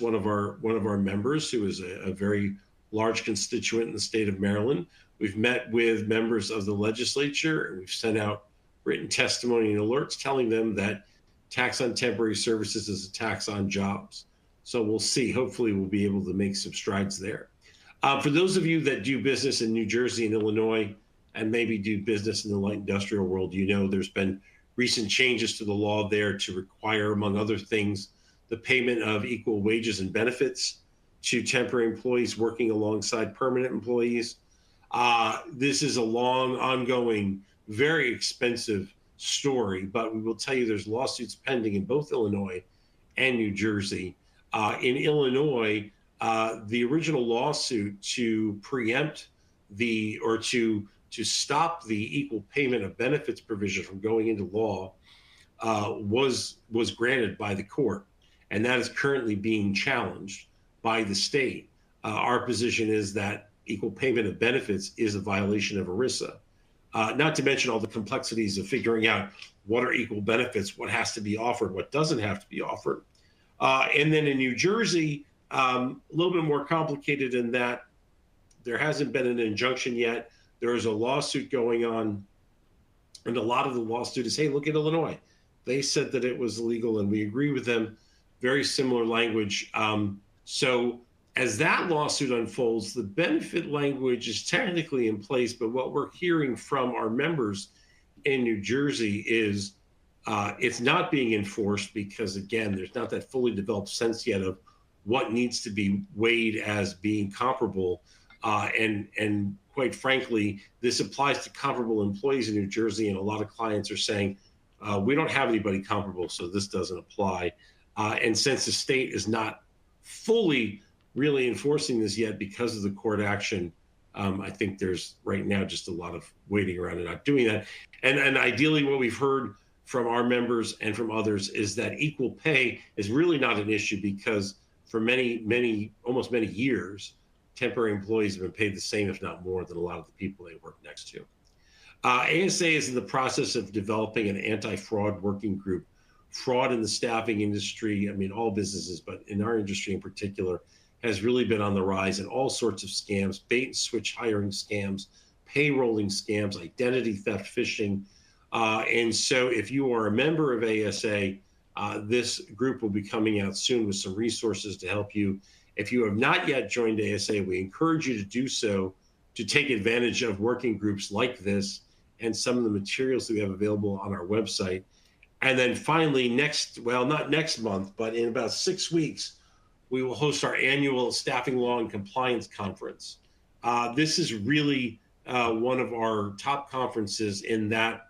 [SPEAKER 3] one of our members, who is a very large constituent in the state of Maryland. We've met with members of the legislature, and we've sent out written testimony and alerts telling them that tax on temporary services is a tax on jobs. So we'll see. Hopefully we'll be able to make some strides there. For those of you that do business in New Jersey and Illinois, and maybe do business in the light industrial world, there's been recent changes to the law there to require, among other things, the payment of equal wages and benefits to temporary employees working alongside permanent employees. This is a long, ongoing, very expensive story, but we will tell you there's lawsuits pending in both Illinois and New Jersey. In Illinois, the original lawsuit to preempt to stop the equal payment of benefits provision from going into law was granted by the court, and that is currently being challenged by the state. Our position is that equal payment of benefits is a violation of ERISA, not to mention all the complexities of figuring out what are equal benefits, what has to be offered, what doesn't have to be offered. And then in New Jersey, a little bit more complicated in that there hasn't been an injunction yet. There is a lawsuit going on, and a lot of the lawsuit is, hey, look at Illinois. They said that it was illegal, and we agree with them. Very similar language. So as that lawsuit unfolds, the benefit language is technically in place, but what we're hearing from our members in New Jersey is it's not being enforced because, again, there's not that fully developed sense yet of what needs to be weighed as being comparable. And quite frankly, this applies to comparable employees in New Jersey, and a lot of clients are saying, we don't have anybody comparable, so this doesn't apply. And since the state is not fully really enforcing this yet because of the court action, I think there's right now just a lot of waiting around and not doing that. And ideally, what we've heard from our members and from others is that equal pay is really not an issue, because for almost many years, temporary employees have been paid the same, if not more, than a lot of the people they work next to. ASA is in the process of developing an anti-fraud working group. Fraud in the staffing industry, I mean, all businesses, but in our industry in particular, has really been on the rise, in all sorts of scams, bait and switch hiring scams, payrolling scams, identity theft, phishing. And so if you are a member of ASA, this group will be coming out soon with some resources to help you. If you have not yet joined ASA, we encourage you to do so, to take advantage of working groups like this and some of the materials that we have available on our website. And then finally, not next month, but in about 6 weeks, we will host our annual Staffing Law and Compliance Conference. This is really one of our top conferences in that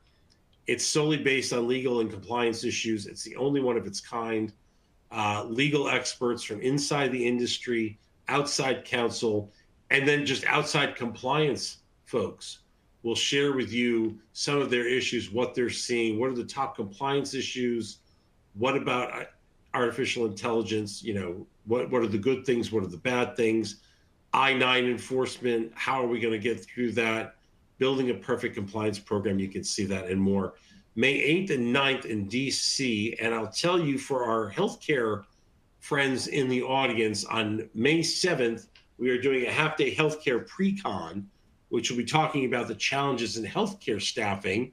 [SPEAKER 3] it's solely based on legal and compliance issues. It's the only one of its kind. Legal experts from inside the industry, outside counsel, and then just outside compliance folks will share with you some of their issues, what they're seeing, what are the top compliance issues, what about artificial intelligence, what are the good things, what are the bad things, I-9 enforcement, how are we going to get through that, building a perfect compliance program, you can see that and more. May 8th and 9th in DC, and I'll tell you, for our healthcare friends in the audience, on May 7th, we are doing a half-day healthcare pre-con, which will be talking about the challenges in healthcare staffing.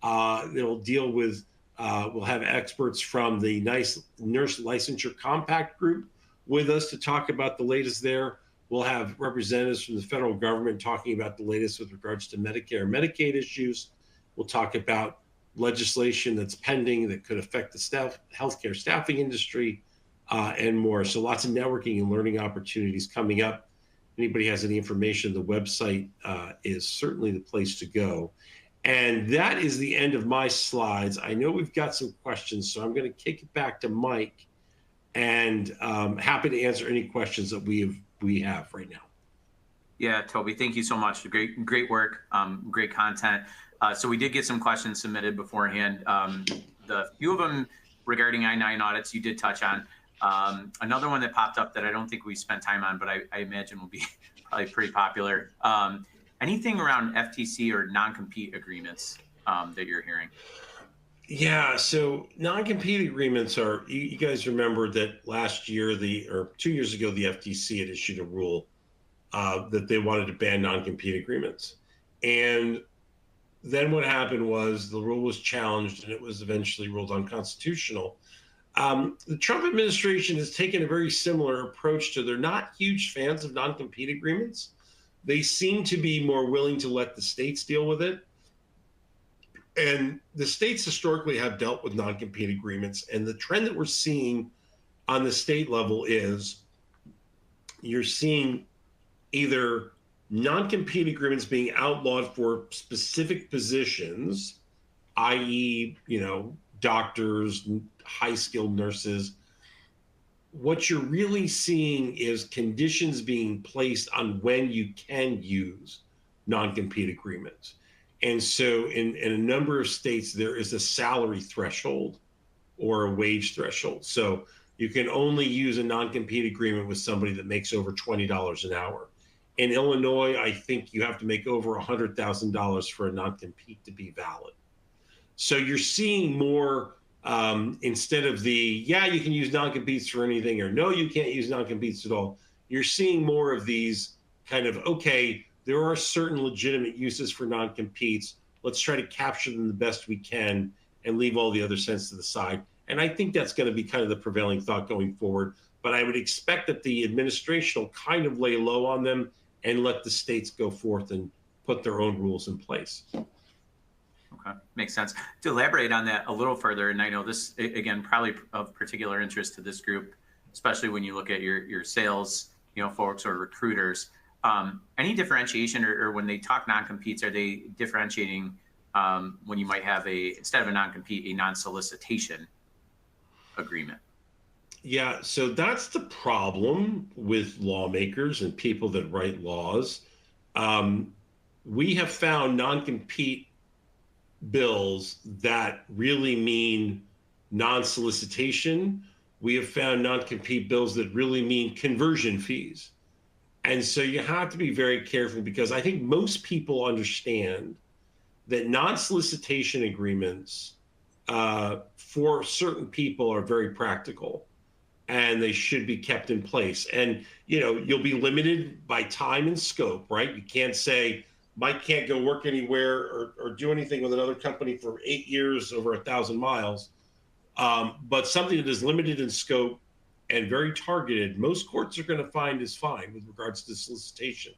[SPEAKER 3] It'll deal with, we'll have experts from the Nurse Licensure Compact Group with us to talk about the latest there. We'll have representatives from the federal government talking about the latest with regards to Medicare and Medicaid issues. We'll talk about legislation that's pending that could affect the healthcare staffing industry, and more. So lots of networking and learning opportunities coming up. Anybody has any information, the website is certainly the place to go. And that is the end of my slides. I know we've got some questions, so I'm going to kick it back to Mike, and happy to answer any questions that we have right now.
[SPEAKER 1] Yeah, Toby, thank you so much. Great work, great content. So we did get some questions submitted beforehand. The few of them regarding I-9 audits you did touch on. Another one that popped up that I don't think we spent time on, but I imagine will be probably pretty popular. Anything around FTC or non-compete agreements that you're hearing?
[SPEAKER 3] Yeah, so non-compete agreements are, you guys remember that last year, or 2 years ago, the FTC had issued a rule that they wanted to ban non-compete agreements. And then what happened was the rule was challenged and it was eventually ruled unconstitutional. The Trump administration has taken a very similar approach to, they're not huge fans of non-compete agreements. They seem to be more willing to let the states deal with it. And the states historically have dealt with non-compete agreements. And the trend that we're seeing on the state level is you're seeing either non-compete agreements being outlawed for specific positions, i.e., doctors, high-skilled nurses. What you're really seeing is conditions being placed on when you can use non-compete agreements. And so in a number of states, there is a salary threshold or a wage threshold. So you can only use a non-compete agreement with somebody that makes over $20 an hour. In Illinois, I think you have to make over $100,000 for a non-compete to be valid. So you're seeing more, instead of you can use non-competes for anything, or no, you can't use non-competes at all. You're seeing more of these kind of, okay, there are certain legitimate uses for non-competes. Let's try to capture them the best we can and leave all the other sense to the side. And I think that's going to be kind of the prevailing thought going forward. But I would expect that the administration will kind of lay low on them and let the states go forth and put their own rules in place.
[SPEAKER 1] Okay, makes sense. To elaborate on that a little further, and I know this, again, probably of particular interest to this group, especially when you look at your sales, folks or recruiters. Any differentiation, or when they talk non-competes, are they differentiating when you might have instead of a non-compete, a non-solicitation agreement?
[SPEAKER 3] Yeah, so that's the problem with lawmakers and people that write laws. Um, we have found non-compete bills that really mean non-solicitation. We have found non-compete bills that really mean conversion fees. And so you have to be very careful, because I think most people understand that non-solicitation agreements for certain people are very practical, and they should be kept in place. And you'll be limited by time and scope, right? You can't say Mike can't go work anywhere or do anything with another company for 8 years over 1,000 miles. But something that is limited in scope and very targeted, most courts are going to find is fine with regards to solicitation.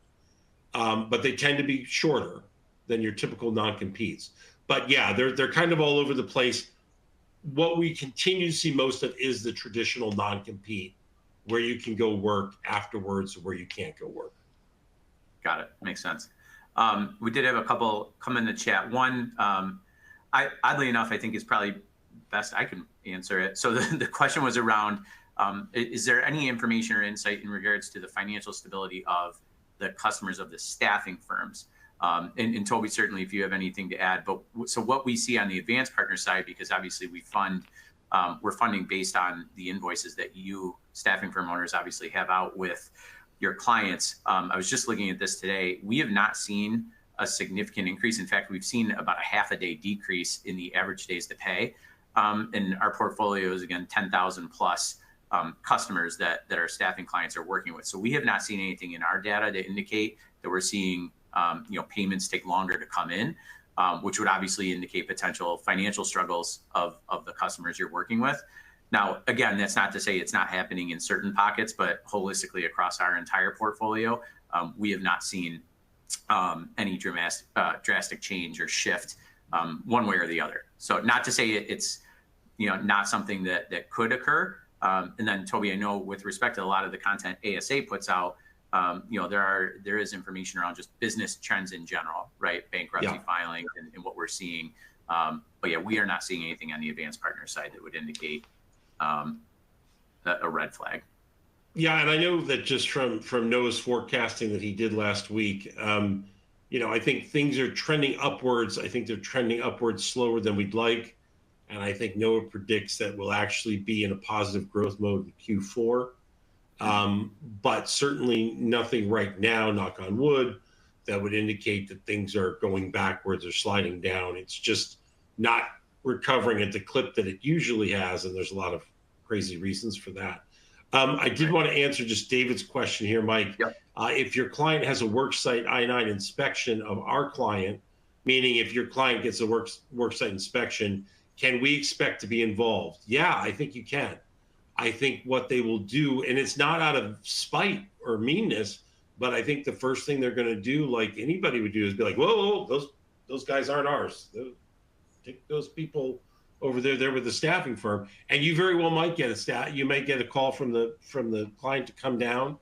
[SPEAKER 3] But they tend to be shorter than your typical non-competes. But yeah, they're kind of all over the place. What we continue to see most of is the traditional non-compete, where you can go work afterwards or where you can't go work.
[SPEAKER 1] Got it. Makes sense. We did have a couple come in the chat. One, oddly enough, I think is probably best I can answer it. So the question was around, is there any information or insight in regards to the financial stability of the customers of the staffing firms? And Toby, certainly if you have anything to add, but so what we see on the advanced partner side, because obviously we're funding based on the invoices that you staffing firm owners obviously have out with your clients. I was just looking at this today. We have not seen a significant increase. In fact, we've seen about a half a day decrease in the average days to pay. And our portfolio is, again, 10,000 plus customers that our staffing clients are working with. So we have not seen anything in our data to indicate that we're seeing payments take longer to come in, which would obviously indicate potential financial struggles of the customers you're working with. Now, again, that's not to say it's not happening in certain pockets, but holistically across our entire portfolio, we have not seen any drastic change or shift one way or the other. So not to say it's not something that could occur. And then Toby, I know with respect to a lot of the content ASA puts out, there is information around just business trends in general, right? Bankruptcy filing and what we're seeing. But yeah, we are not seeing anything on the advanced partner side that would indicate a red flag.
[SPEAKER 3] Yeah, and I know that just from Noah's forecasting that he did last week, I think things are trending upwards. I think they're trending upwards slower than we'd like. And I think Noah predicts that we'll actually be in a positive growth mode in Q4. But certainly nothing right now, knock on wood, that would indicate that things are going backwards or sliding down. It's just not recovering at the clip that it usually has. And there's a lot of crazy reasons for that. I did want to answer just David's question here, Mike.
[SPEAKER 1] Yep.
[SPEAKER 3] If your client has a worksite I-9 inspection of our client, meaning if your client gets a worksite inspection, can we expect to be involved? Yeah, I think you can. I think what they will do, and it's not out of spite or meanness, but I think the first thing they're going to do, like anybody would do, is be like, whoa, those guys aren't ours. Take those people over there. They're with the staffing firm, and you very well might get you might get a call from the client to come down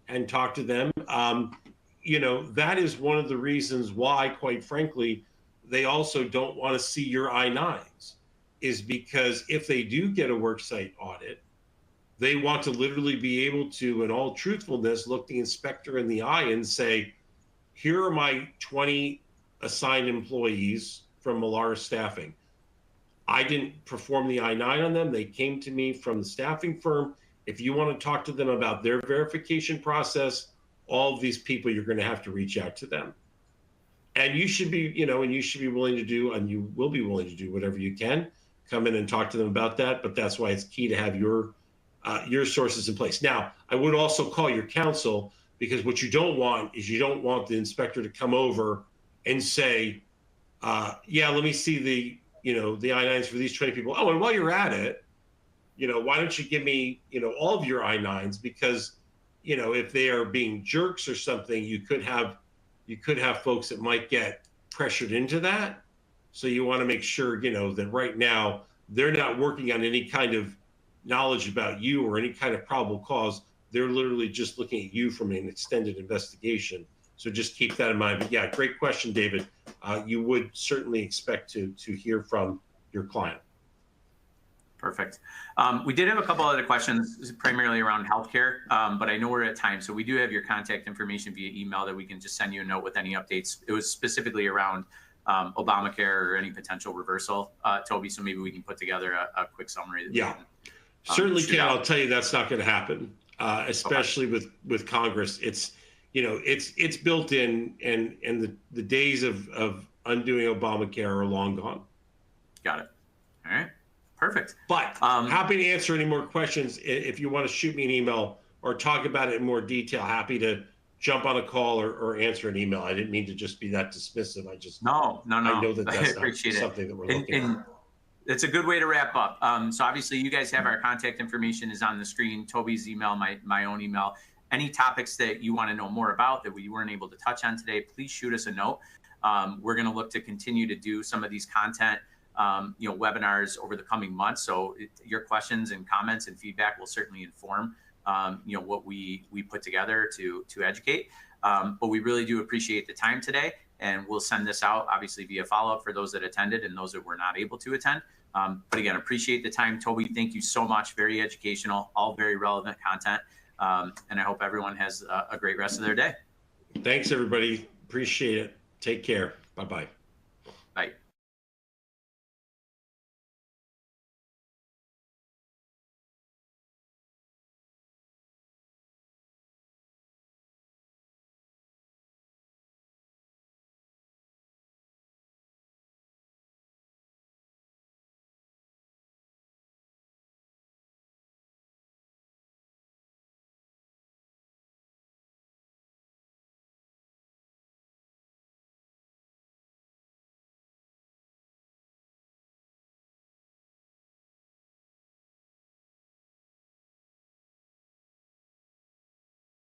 [SPEAKER 3] and talk to them. That is one of the reasons why, quite frankly, they also don't want to see your I-9s, is because if they do get a worksite audit, they want to literally be able to, in all truthfulness, look the inspector in the eye and say, here are my 20 assigned employees from Malara Staffing. I didn't perform the I-9 on them. They came to me from the staffing firm. If you want to talk to them about their verification process, all of these people, you're going to have to reach out to them. And you should be, willing to do, and you will be willing to do whatever you can, come in and talk to them about that. But that's why it's key to have your sources in place. Now, I would also call your counsel, because what you don't want is you don't want the inspector to come over and say, let me see the I-9s for these 20 people. Oh, and while you're at it, why don't you give me, all of your I-9s? Because, if they are being jerks or something, you could have folks that might get pressured into that. So you want to make sure, that right now they're not working on any kind of knowledge about you or any kind of probable cause. They're literally just looking at you from an extended investigation. So just keep that in mind. But yeah, great question, David. You would certainly expect to hear from your client.
[SPEAKER 1] Perfect. We did have a couple other questions, primarily around healthcare, but I know we're at time, so we do have your contact information via email that we can just send you a note with any updates. It was specifically around Obamacare or any potential reversal, Toby, so maybe we can put together a quick summary. That
[SPEAKER 3] Yeah,
[SPEAKER 1] can,
[SPEAKER 3] certainly can. I'll tell you that's not going to happen, especially
[SPEAKER 1] okay.
[SPEAKER 3] with Congress. It's, you know, it's built in, and the days of undoing Obamacare are long gone.
[SPEAKER 1] Got it. All right. Perfect.
[SPEAKER 3] But happy to answer any more questions. If you want to shoot me an email or talk about it in more detail, happy to jump on a call or answer an email. I didn't mean to just be that dismissive.
[SPEAKER 1] No.
[SPEAKER 3] I know that that's not
[SPEAKER 1] appreciate
[SPEAKER 3] something that we're looking at.
[SPEAKER 1] It's a good way to wrap up. So obviously you guys have our contact information is on the screen, Toby's email, my own email. Any topics that you want to know more about that we weren't able to touch on today, please shoot us a note. We're going to look to continue to do some of these content webinars over the coming months. So your questions and comments and feedback will certainly inform, what we put together to educate. But we really do appreciate the time today, and we'll send this out obviously via follow-up for those that attended and those that were not able to attend. But again, appreciate the time, Toby. Thank you so much. Very educational, all very relevant content. And I hope everyone has a great rest of their day.
[SPEAKER 3] Thanks, everybody. Appreciate it. Take care. Bye-bye.
[SPEAKER 1] Bye.